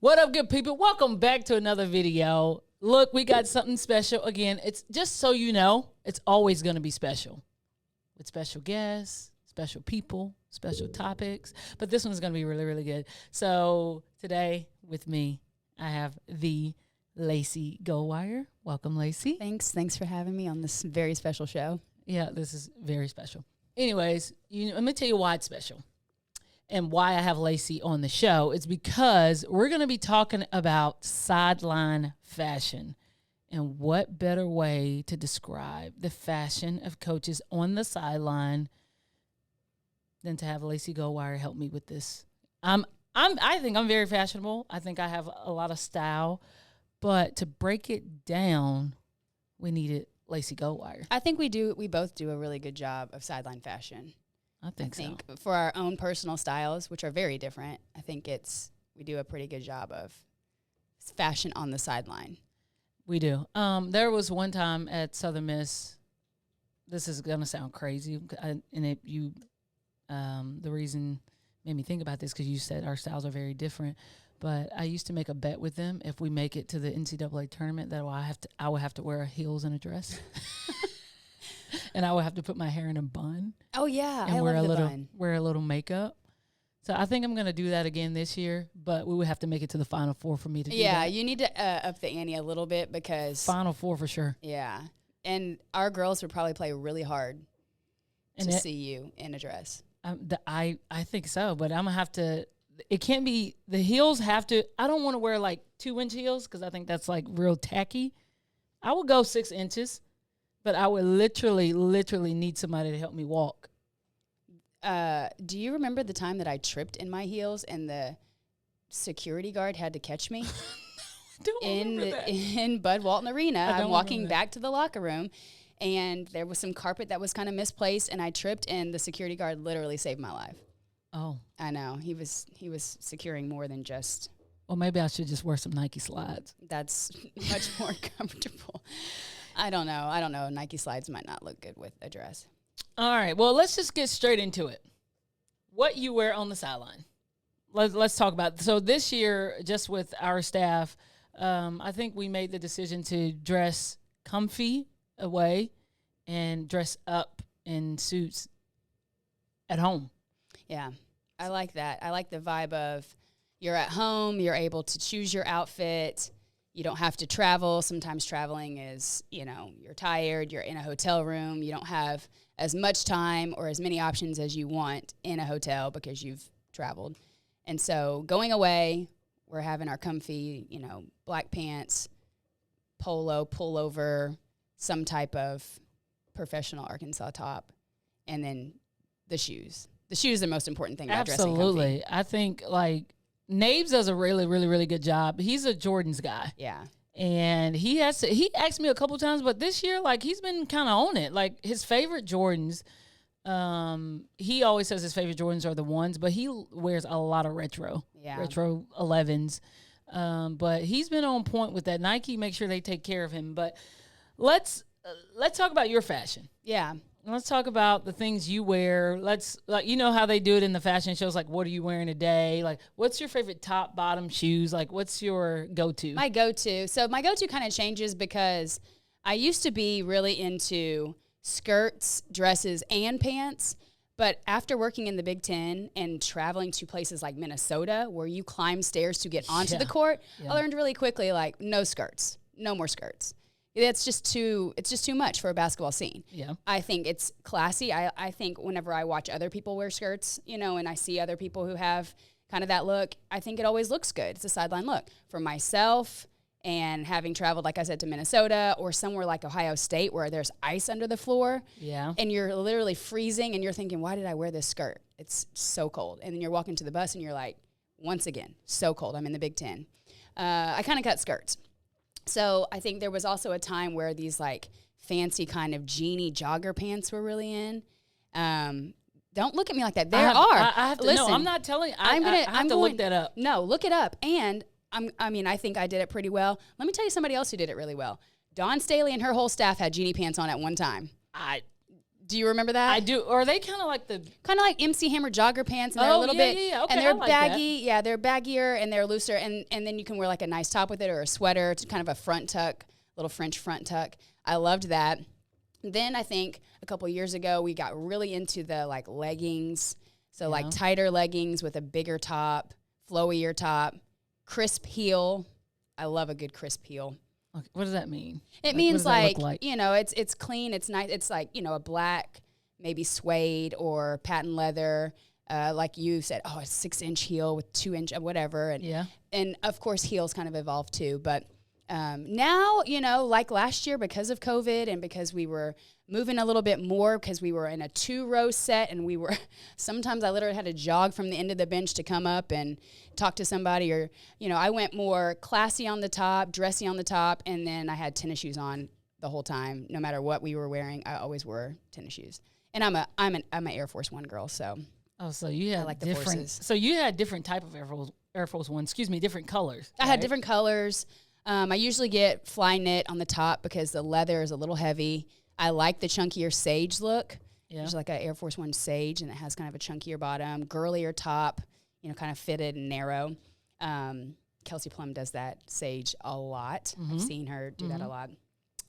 What up, good people? Welcome back to another video. Look, we got something special. Again, it's just so you know, it's always going to be special. With special guests, special people, special topics. But this one's going to be really, really good. So today with me, I have the Lacey Goldwire. Welcome, Lacey. Thanks for having me on this very special show. Yeah, this is very special. Anyways, let me tell you why it's special. And why I have Lacey on the show is because we're going to be talking about sideline fashion. And what better way to describe the fashion of coaches on the sideline than to have Lacey Goldwire help me with this. I think I'm very fashionable. I think I have a lot of style. But to break it down, we needed Lacey Goldwire. I think we both do a really good job of sideline fashion. I think for our own personal styles, which are very different, I think we do a pretty good job of fashion on the sideline. We do. There was one time at Southern Miss. This is gonna sound crazy, the reason made me think about this because you said our styles are very different. But I used to make a bet with them if we make it to the NCAA tournament that I would have to wear heels and a dress. And I would have to put my hair in a bun. Oh yeah, and I love the bun. Wear a little makeup. So I think I'm gonna do that again this year, but we would have to make it to the Final Four for me to do that. Yeah, you need to up the ante a little bit because Final Four for sure. Yeah, and our girls would probably play really hard to see you in a dress. I think so, but I'm gonna have to. It can't be the heels have to. I don't want to wear like 2-inch heels because I think that's like real tacky. I would go 6 inches. But I would literally need somebody to help me walk. Do you remember the time that I tripped in my heels and the security guard had to catch me? In Bud Walton Arena. I'm walking back to the locker room, and there was some carpet that was kind of misplaced, and I tripped, and the security guard literally saved my life. Oh. I know. He was securing more than just... Well, maybe I should just wear some Nike slides. That's much more comfortable. I don't know. Nike slides might not look good with a dress. All right. Well, let's just get straight into it. What you wear on the sideline. Let's talk about it. So this year, just with our staff, I think we made the decision to dress comfy away and dress up in suits at home. Yeah, I like that. I like the vibe of you're at home, you're able to choose your outfit. You don't have to travel. Sometimes traveling is, you're tired, you're in a hotel room, you don't have as much time or as many options as you want in a hotel because you've traveled. And so going away, we're having our comfy, black pants, polo, pullover, some type of professional Arkansas top, and then the shoes. The shoes are the most important thing about dressing comfy. Absolutely. I think, Naves does a really, really, really good job. He's a Jordans guy. Yeah. And he asked me a couple times, but this year, he's been kind of on it. His favorite Jordans, he always says his favorite Jordans are the ones, but he wears a lot of retro 11s. But he's been on point with that. Nike, make sure they take care of him. But let's talk about your fashion. Yeah. Let's talk about the things you wear. You know how they do it in the fashion shows, what are you wearing today? What's your favorite top, bottom shoes? What's your go-to? My go-to. So my go-to kind of changes because I used to be really into skirts, dresses, and pants. But after working in the Big Ten and traveling to places like Minnesota where you climb stairs to get onto the court, I learned really quickly, no skirts, no more skirts. It's just too much for a basketball scene. Yeah. I think it's classy. I think whenever I watch other people wear skirts, and I see other people who have kind of that look, I think it always looks good. It's a sideline look. For myself, and having traveled, like I said, to Minnesota or somewhere like Ohio State where there's ice under the floor. Yeah. And you're literally freezing and you're thinking, why did I wear this skirt? It's so cold. And then you're walking to the bus and you're like, once again, so cold. I'm in the Big Ten. I kind of cut skirts. So I think there was also a time where these fancy kind of jeany jogger pants were really in. Don't look at me like that. I have to. Listen, no, I'm not telling. I have to look that up. No, look it up. And I think I did it pretty well. Let me tell you somebody else who did it really well. Dawn Staley and her whole staff had jeany pants on at one time. Do you remember that? I do. Or are they kind of like the... Kind of like MC Hammer jogger pants, and they're a little bit... Yeah. Okay, and they're like baggy. that. Yeah, they're baggier, and they're looser, and then you can wear like a nice top with it or a sweater. It's kind of a front tuck, little French front tuck. I loved that. Then I think a couple years ago, we got really into the like leggings. So like tighter leggings with a bigger top, flowier top, crisp heel. I love a good crisp heel. Okay, what does that mean? It means like, you know, it's clean, it's nice. It's like, you know, a black, maybe suede or patent leather. Like you said, oh, a 6-inch heel with 2-inch, whatever. And of course, heels kind of evolved too. But now, you know, like last year, because of COVID and because we were moving a little bit more, because we were in a 2-row set, and we were, sometimes I literally had to jog from the end of the bench to come up and talk to somebody, or, you know, I went more classy on the top, dressy on the top, and then I had tennis shoes on the whole time. No matter what we were wearing, I always wore tennis shoes. And I'm an Air Force One girl, so. Oh, so you had like the different. forces. So you had different type of Air Force One. Excuse me, different colors. I had different colors. I usually get fly knit on the top because the leather is a little heavy. I like the chunkier sage look. Yeah. There's like an Air Force One sage, and it has kind of a chunkier bottom, girlier top, you know, kind of fitted and narrow. Kelsey Plum does that sage a lot. I've seen her do that a lot.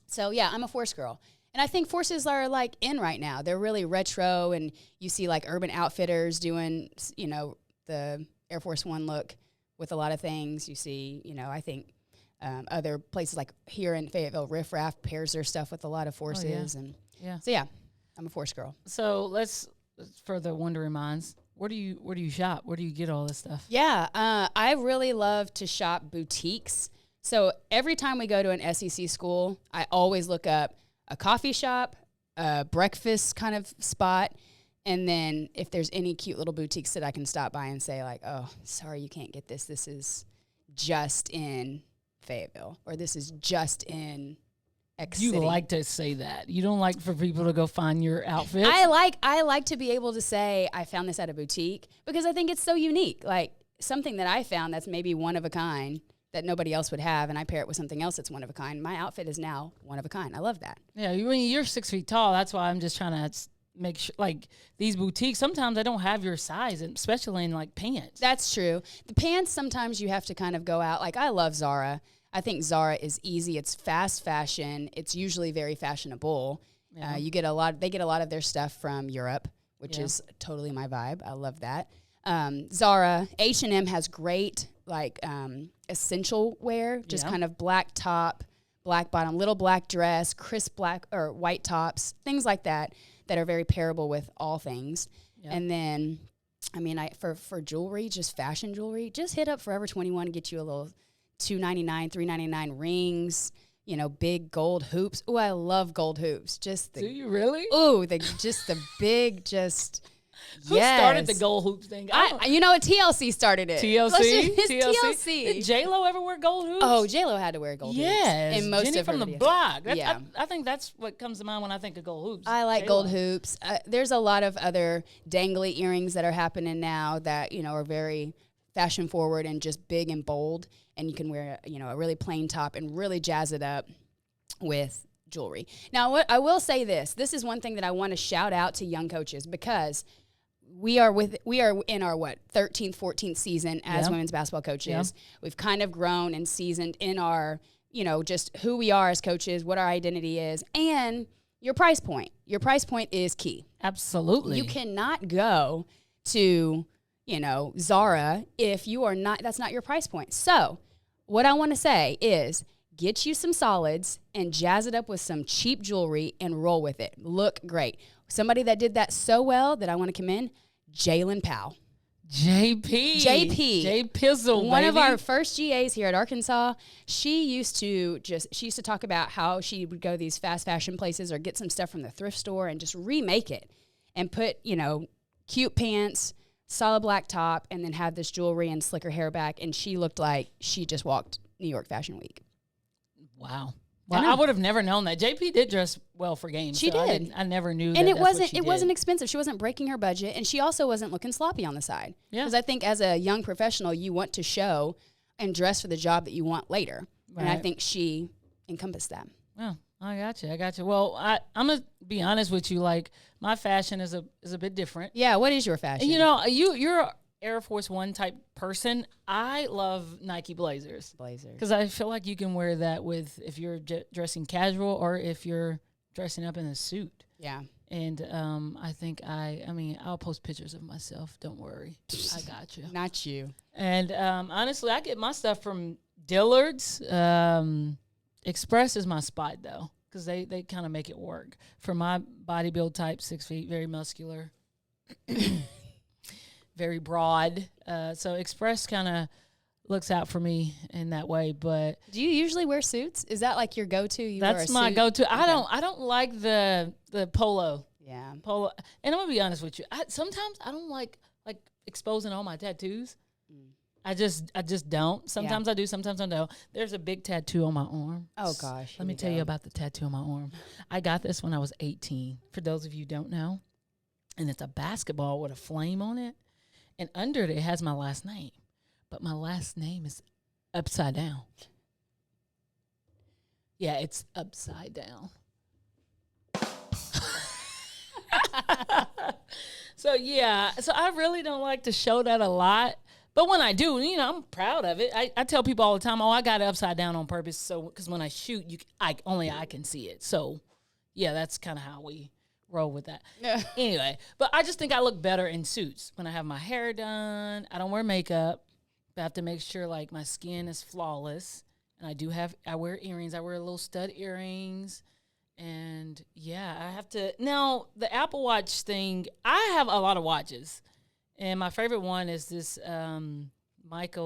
So, yeah, I'm a Force girl. And I think Forces are, like, in right now. They're really retro, and you see, like, Urban Outfitters doing, you know, the Air Force One look with a lot of things. You see, you know, I think other places like here in Fayetteville, Riff Raff pairs their stuff with a lot of Forces. So, yeah, I'm a Force girl. So let's, for the wondering minds, where do you shop? Where do you get all this stuff? Yeah, I really love to shop boutiques. So every time we go to an SEC school, I always look up a coffee shop, a breakfast kind of spot, and then if there's any cute little boutiques that I can stop by and say like, oh, sorry, you can't get this. This is just in Fayetteville, or this is just in X City. You like to say that. You don't like for people to go find your outfits? I like to be able to say I found this at a boutique because I think it's so unique. Like something that I found that's maybe one of a kind that nobody else would have, and I pair it with something else that's one of a kind. My outfit is now one of a kind. I love that. Yeah, you're 6 feet tall. That's why I'm just trying to make sure, like, these boutiques, sometimes they don't have your size, especially in, like, pants. That's true. The pants, sometimes you have to kind of go out. Like, I love Zara. I think Zara is easy. It's fast fashion. It's usually very fashionable. Yeah. They get a lot of their stuff from Europe, which is totally my vibe. I love that. Zara, H&M has great, like, essential wear, just kind of black top, black bottom, little black dress, crisp black or white tops, things like that are very pairable with all things. Yep. And then, I mean, for jewelry, just fashion jewelry, just hit up Forever 21 and get you a little $2.99, $3.99 rings, you know, big gold hoops. Oh, I love gold hoops. Do you really? Oh, the big, Who started the gold hoops thing? TLC started it. TLC? Did J-Lo ever wear gold hoops? Oh, J-Lo had to wear gold hoops. Yes. In most Jenny of from her the videos. block. I think that's what comes to mind when I think of gold hoops. I like J-Lo. gold hoops. There's a lot of other dangly earrings that are happening now that, you know, are very fashion forward and just big and bold. And you can wear, you know, a really plain top and really jazz it up with jewelry. Now, I will say this. This is one thing that I want to shout out to young coaches because we are in our 13th, 14th season as women's basketball coaches. Yeah. We've kind of grown and seasoned in our, you know, just who we are as coaches, what our identity is, and your price point. Your price point is key. Absolutely. You cannot go to, you know, Zara if you are not, that's not your price point. So what I want to say is get you some solids and jazz it up with some cheap jewelry and roll with it. Look great. Somebody that did that so well that I want to commend, Jalen Powell. J Pizzle, one of our first GAs here at Arkansas. She used to talk about how she would go to these fast fashion places or get some stuff from the thrift store and just remake it and put, you know, cute pants, solid black top, and then have this jewelry and slick her hair back. And she looked like she just walked New York Fashion Week. Wow. Well, I would have never known that. JP did dress well for games. She did. I never knew. And it wasn't expensive. She wasn't breaking her budget, and she also wasn't looking sloppy on the side. Yeah. Because I think as a young professional, you want to show and dress for the job that you want later. Right. And I think she encompassed that. Well, I got you. I got you. Well, I'm gonna be honest with you. Like my fashion is a bit different. Yeah. What is your fashion? You know, you're a Air Force One type person. I love Nike Blazers. Blazers. Because I feel like you can wear that with if you're dressing casual or if you're dressing up in a suit. Yeah. And I think I mean, I'll post pictures of myself. Don't worry. I got you. Not you. And honestly, I get my stuff from Dillard's. Express is my spot, though, because they kind of make it work. For my body build type, 6 feet, very muscular, very broad. So Express kind of looks out for me in that way. But do you usually wear suits? Is that like your go-to? That's my go-to. Okay. I don't like the polo. Yeah, polo. And I'm gonna be honest with you. Sometimes I don't like exposing all my tattoos. I just don't. Sometimes I do, sometimes I don't. There's a big tattoo on my arm. Oh gosh. Let me tell you about the tattoo on my arm. I got this when I was 18. For those of you who don't know. And it's a basketball with a flame on it. And under it has my last name. But my last name is upside down. Yeah, it's upside down. So I really don't like to show that a lot. But when I do, you know, I'm proud of it. I tell people all the time, I got it upside down on purpose. So, because when I shoot, only I can see it. So, yeah, that's kind of how we roll with that. Yeah. Anyway, but I just think I look better in suits when I have my hair done. I don't wear makeup. I have to make sure like my skin is flawless. And I wear earrings. I wear little stud earrings. And yeah, I have to. Now, the Apple Watch thing, I have a lot of watches. And my favorite one is this Marc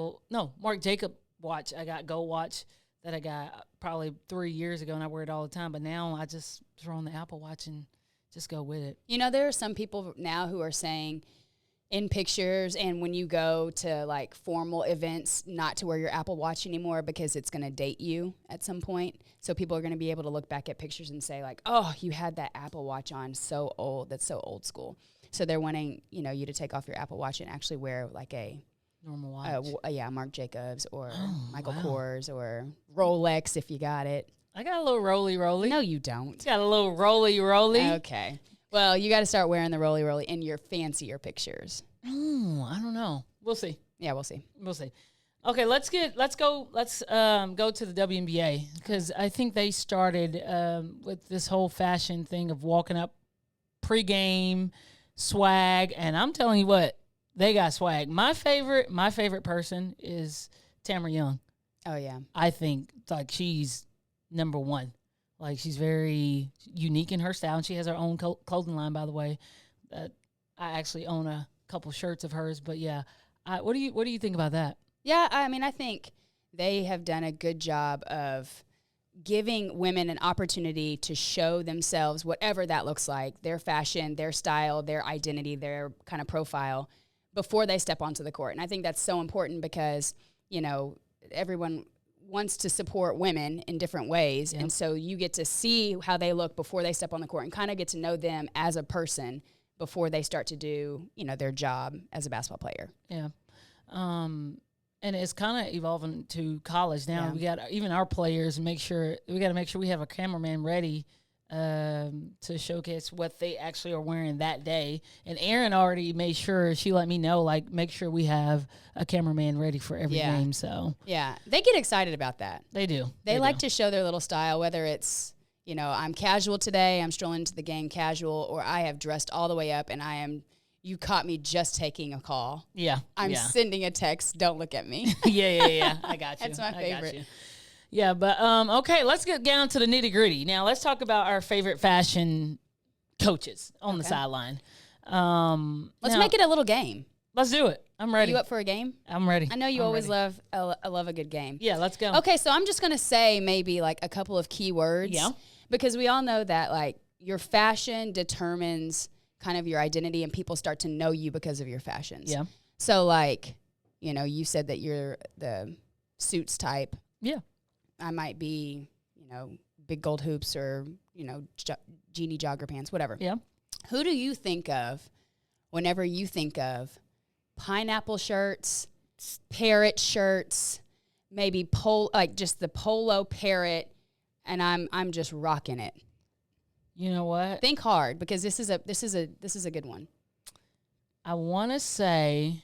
Jacob watch. I got gold watch that I got probably 3 years ago, and I wear it all the time. But now I just throw on the Apple Watch and just go with it. You know, there are some people now who are saying in pictures and when you go to like formal events not to wear your Apple Watch anymore because it's going to date you at some point. So people are going to be able to look back at pictures and say like, oh, you had that Apple Watch on, so old. That's so old school. So they're wanting, you know, you to take off your Apple Watch and actually wear like a normal watch. Marc Jacobs or Michael Kors or Rolex if you got it. I got a little roly. No, you don't. Got a little roly. Okay. Well, you got to start wearing the roly in your fancier pictures. I don't know. We'll see. Yeah, we'll see. Okay, let's go to the WNBA because I think they started with this whole fashion thing of walking up pregame swag, and I'm telling you what, they got swag. My favorite person is Tamara Young. Oh yeah, I think like she's number one. Like she's very unique in her style, and she has her own clothing line, by the way. I actually own a couple shirts of hers, but yeah, what do you think about that? Yeah, I mean, I think they have done a good job of giving women an opportunity to show themselves, whatever that looks like, their fashion, their style, their identity, their kind of profile, before they step onto the court. And I think that's so important because, you know, everyone wants to support women in different ways. Yep. And so you get to see how they look before they step on the court and kind of get to know them as a person before they start to do, you know, their job as a basketball player. Yeah. And it's kind of evolving to college now. Yeah. We got even our players we got to make sure we have a cameraman ready to showcase what they actually are wearing that day. And Erin already made sure, she let me know, like, make sure we have a cameraman ready for every game. So yeah, they get excited about that. They do. They like to show their little style, whether it's, you know, I'm casual today, I'm strolling into the game casual, or I have dressed all the way up and you caught me just taking a call. Yeah. I'm sending a text. Don't look at me. Yeah. I got you. That's my favorite. Yeah, but okay, let's get down to the nitty gritty. Now let's talk about our favorite fashion coaches on the sideline. Let's make it a little game. Let's do it. I'm ready. Are you up for a game? I'm ready. I know you always love a good game. Yeah, let's go. Okay, so I'm just going to say maybe like a couple of key words. Yeah. Because we all know that like your fashion determines kind of your identity and people start to know you because of your fashions. Yeah. So like, you know, you said that you're the suits type. Yeah. I might be, you know, big gold hoops or, you know, jeanie jogger pants, whatever. Yeah. Who do you think of whenever you think of pineapple shirts, parrot shirts, maybe just the polo parrot and I'm just rocking it. You know what? Think hard, because this is a good one. I want to say,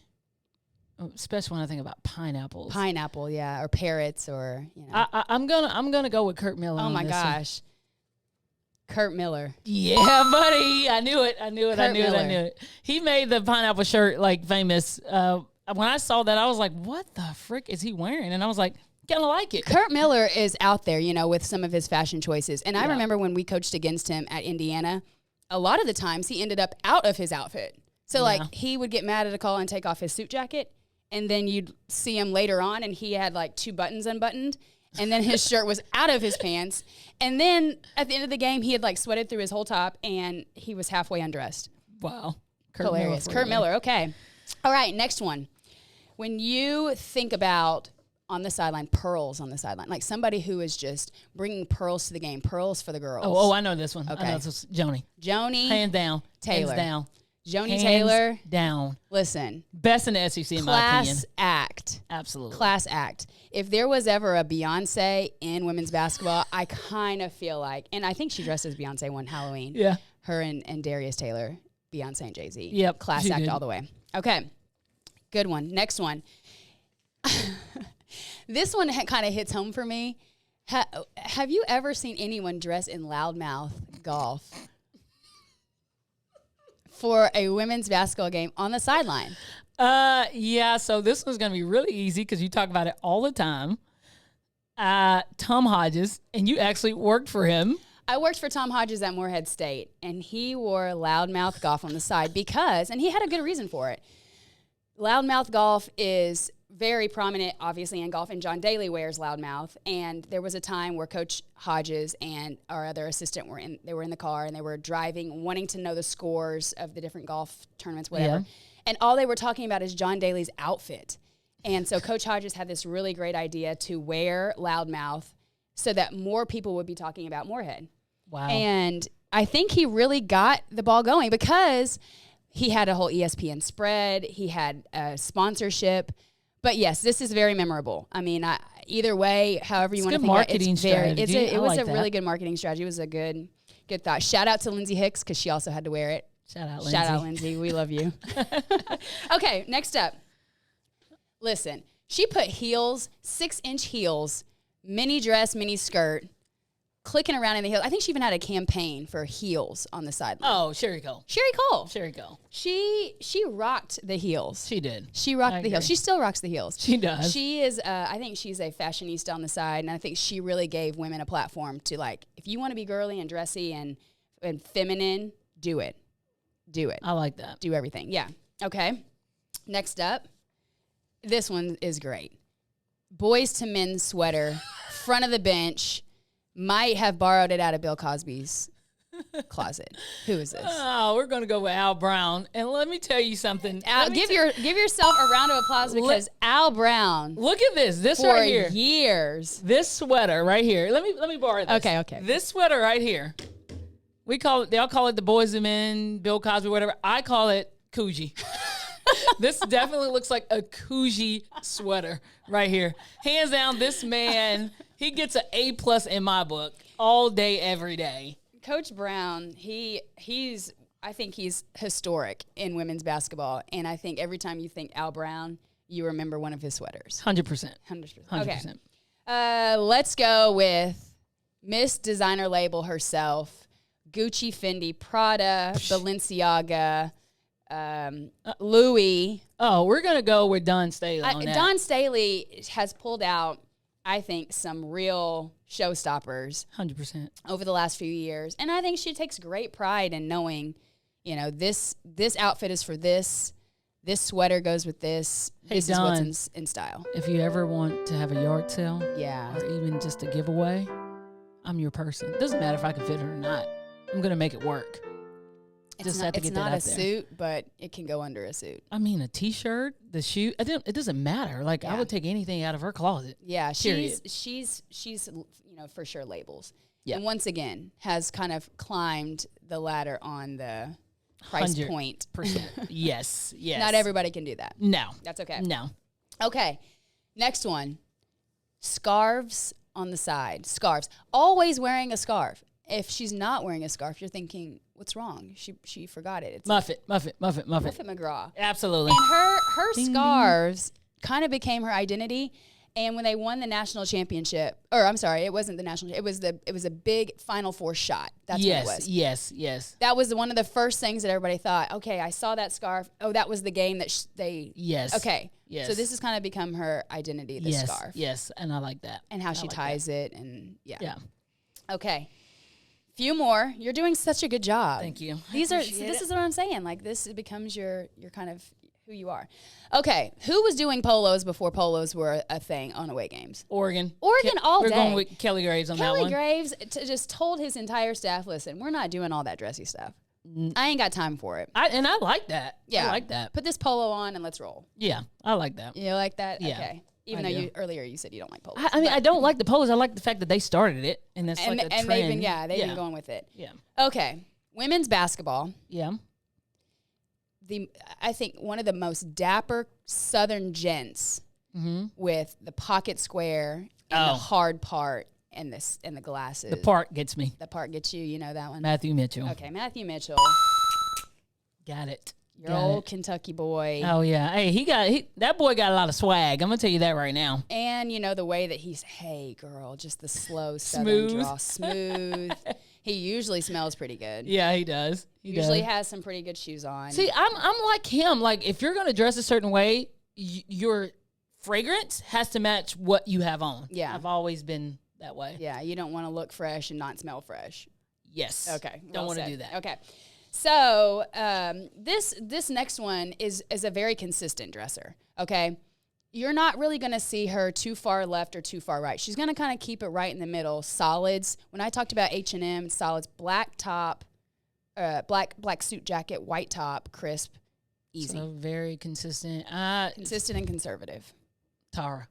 especially when I think about pineapples. Pineapple, yeah, or parrots, or I'm gonna go with Kurt Miller. Oh on my this gosh, Kurt Miller. Yeah, buddy. I knew it. Kurt Miller. He made the pineapple shirt like famous. When I saw that, I was like, "What the frick is he wearing?" And I was like, "Kind of like it." Kurt Miller is out there, with some of his fashion choices. And I remember when we coached against him at Indiana, a lot of the times he ended up out of his outfit. So he would get mad at a call and take off his suit jacket, and then you'd see him later on, and he had like 2 buttons unbuttoned, and then his shirt was out of his pants. And then at the end of the game, he had like sweated through his whole top, and he was halfway undressed. Wow. Hilarious. Kurt Miller. Okay. All right. Next one. When you think about on the sideline, pearls on the sideline, like somebody who is just bringing pearls to the game, pearls for the girls. Oh, I know this one. Okay. I know this was Joni. Hands down. Taylor. Hands down. Joni Hands Taylor. down. Listen. Best in the SEC in my opinion. Class act. Absolutely. Class act. If there was ever a Beyonce in women's basketball, I kind of feel like, and I think she dressed as Beyonce one Halloween. Yeah. Her and Darius Taylor, Beyonce and Jay-Z. Yep. Class act all the way. Okay. Good one. Next one. This one kind of hits home for me. Have you ever seen anyone dress in loudmouth golf for a women's basketball game on the sideline? Yeah, so this one's going to be really easy because you talk about it all the time. Tom Hodges, and you actually worked for him. I worked for Tom Hodges at Morehead State, and he wore loudmouth golf on the side because, and he had a good reason for it. Loudmouth golf is very prominent, obviously, in golf, and John Daly wears loudmouth. And there was a time where Coach Hodges and our other assistant were in the car, and they were driving, wanting to know the scores of the different golf tournaments, whatever. Yeah. And all they were talking about is John Daly's outfit. And so Coach Hodges had this really great idea to wear loudmouth so that more people would be talking about Morehead. Wow. And I think he really got the ball going because he had a whole ESPN spread. He had a sponsorship. But yes, this is very memorable. I mean, either way, however you want to think about it, it's very. It was a really good marketing strategy. It was a good thought. Shout out to Lindsay Hicks because she also had to wear it. Shout out, Lindsay. Shout out, Lindsay. We love you. Okay, next up. Listen, she put heels, 6-inch heels, mini dress, mini skirt, clicking around in the heels. I think she even had a campaign for heels on the sideline. Oh, Sherry Cole. Sherry Cole. Sherry Cole. She rocked the heels. She did. She rocked the heels. She still rocks the heels. She does. She is, I think she's a fashionista on the side, and I think she really gave women a platform to, like, if you want to be girly and dressy and feminine, do it. Do it. I like that. Do everything. Yeah. Okay. Next up. This one is great. Boys to Men sweater, front of the bench. Might have borrowed it out of Bill Cosby's closet. Who is this? Oh, we're going to go with Al Brown. And let me tell you something. Give yourself a round of applause because Al Brown. Look at this. This for right here. Years. This sweater right here. Let me borrow this. Okay. This sweater right here. They all call it the Boys to Men, Bill Cosby, whatever. I call it Coogee. This definitely looks like a Coogee sweater right here. Hands down, this man, he gets an A+ in my book all day, every day. Coach Brown, I think he's historic in women's basketball, and I think every time you think Al Brown, you remember one of his sweaters. 100%. 100%. Okay. Let's go with Miss Designer Label herself, Gucci, Fendi, Prada, Balenciaga, Louis. Oh, we're going to go with Dawn Staley on that. Dawn Staley has pulled out, I think, some real showstoppers 100% over the last few years. And I think she takes great pride in knowing, this outfit is for this. This sweater goes with this. Hey, this Dawn, is what's in style. If you ever want to have a yard sale or even just a giveaway, I'm your person. It doesn't matter if I can fit it or not. I'm going to make it work. It's not a suit, but it can go under a suit. I mean, a T-shirt, the shoe. It doesn't matter. Like, I would take anything out of her closet. Yeah, she's for sure labels. Yeah. And once again, has kind of climbed the ladder on the price point. Yes. Not everybody can do that. No. That's okay. No. Okay. Next one. Scarves on the side, scarves, always wearing a scarf. If she's not wearing a scarf, you're thinking, what's wrong? She forgot it. It's Muffet McGraw. Absolutely. And her scarves kind of became her identity. And when they won the national championship, or I'm sorry, it wasn't the national, it was a big Final Four shot. That's what it was. Yes. That was one of the first things that everybody thought, okay, I saw that scarf. Oh, that was the game that they. Yes. Okay. Yes. So this has kind of become her identity, the scarf. Yes, and I like that. And how she ties it, and Yeah. Okay. Few more. You're doing such a good job. Thank you. This is what I'm saying. Like, this becomes your kind of who you are. Okay. Who was doing polos before polos were a thing on away games? Oregon all We're day. going with Kelly Graves on that one. Kelly Graves just told his entire staff, listen, we're not doing all that dressy stuff. I ain't got time for it. I like that. Yeah. I like that. Put this polo on and let's roll. Yeah, I like that. You like that? Yeah, Okay. Even though earlier you said you don't like polos. I mean, I don't like the polos. I like the fact that they started it, and that's like a trend. They've been going with it. Yeah. Okay. Women's basketball. Yeah. I think one of the most dapper Southern gents with the pocket square and the hard part and the glasses. The part gets me. The part gets you. You know that one? Matthew Mitchell. Okay, Matthew Mitchell. Got it. Your old Kentucky boy. Oh, yeah. Hey, that boy got a lot of swag. I'm going to tell you that right now. And, you know, the way that he's, hey, girl, just the slow Southern draw. Smooth. He usually smells pretty good. Yeah, he does. He usually has some pretty good shoes on. See, I'm like him. Like, if you're going to dress a certain way, your fragrance has to match what you have on. Yeah. I've always been that way. Yeah, you don't want to look fresh and not smell fresh. Yes. Okay. Don't want to do that. Okay. So this next one is a very consistent dresser, okay? You're not really going to see her too far left or too far right. She's going to kind of keep it right in the middle. Solids. When I talked about H&M, solids, black top, black suit jacket, white top, crisp, easy. So very consistent. Consistent and conservative. Tara.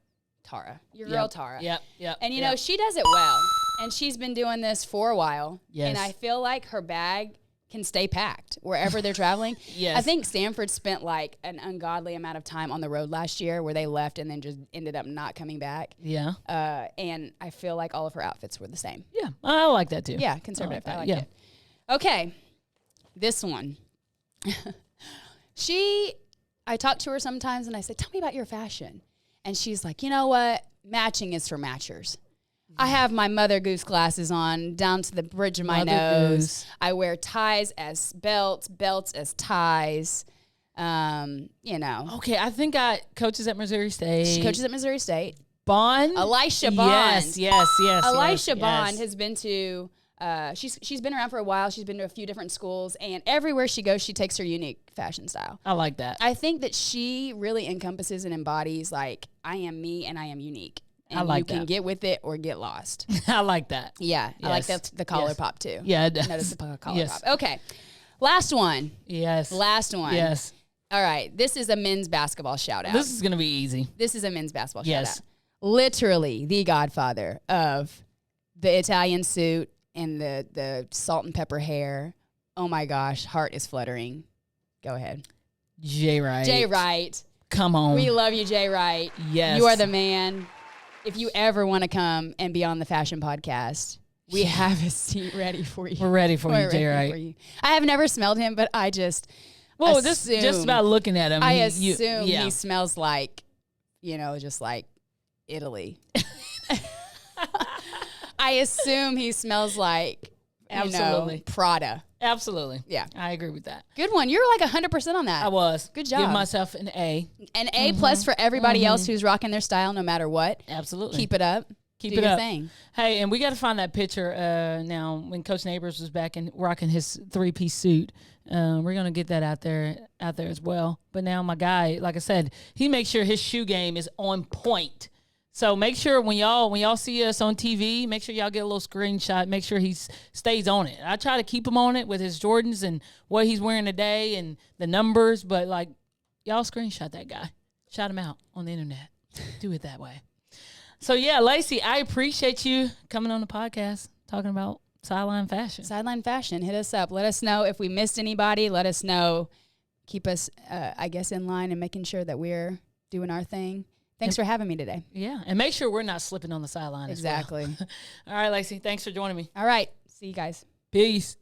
Your girl Tara. Yep. And, you know, she does it well. And she's been doing this for a while. Yes. And I feel like her bag can stay packed wherever they're traveling. Yes. I think Stanford spent like an ungodly amount of time on the road last year where they left and then just ended up not coming back. Yeah. And I feel like all of her outfits were the same. Yeah. I like that too. Yeah, conservative. I like it. Okay. This one. I talk to her sometimes and I say, tell me about your fashion. And she's like, you know what? Matching is for matchers. I have my Mother Goose glasses on down to the bridge of my nose. I wear ties as belts, belts as ties. You know. Okay, I think I coaches at Missouri State. She coaches at Missouri State. Bond? Elisha Bond. Yes. Elisha Bond has been to, she's been around for a while. She's been to a few different schools. And everywhere she goes, she takes her unique fashion style. I like that. I think that she really encompasses and embodies, like, I am me and I am unique. And I like you can that. get with it or get lost. I like that. Yeah. Yes. I like the collar pop, too. Yeah, it does. Notice the collar pop. Okay. Last one. Yes. Yes. All right. This is a men's basketball shout out. This is going to be easy. This is a men's basketball Yes. shout out. Literally the godfather of the Italian suit and the salt and pepper hair. Oh my gosh. Heart is fluttering. Go ahead. Jay Wright. Jay Wright. Come on. We love you, Jay Wright. Yes. You are the man. If you ever want to come and be on the Fashion Podcast, we have a seat ready for you. We're ready for you, Jay Wright. I have never smelled him, but I just just about looking at him. I assume he smells like, just like Italy. I assume he smells like, Prada. Absolutely. Yeah. I agree with that. Good one. You're like 100% on that. I was. Good job. Give myself an A. An A plus for everybody else who's rocking their style no matter what. Absolutely. Keep it up. Do your up. thing. Hey, and we got to find that picture now when Coach Neighbors was back and rocking his 3-piece suit. We're going to get that out there as well. But now my guy, like I said, he makes sure his shoe game is on point. So make sure when y'all see us on TV, make sure y'all get a little screenshot. Make sure he stays on it. I try to keep him on it with his Jordans and what he's wearing today and the numbers. But like, y'all screenshot that guy, shout him out on the internet. Do it that way. So yeah, Lacey, I appreciate you coming on the podcast talking about Sideline Fashion. Sideline Fashion, hit us up. Let us know if we missed anybody. Let us know. Keep us, in line and making sure that we're doing our thing. Thanks for having me today. Yeah. And make sure we're not slipping on the sideline Exactly. as well. All right, Lacey. Thanks for joining me. All right. See you guys. Peace.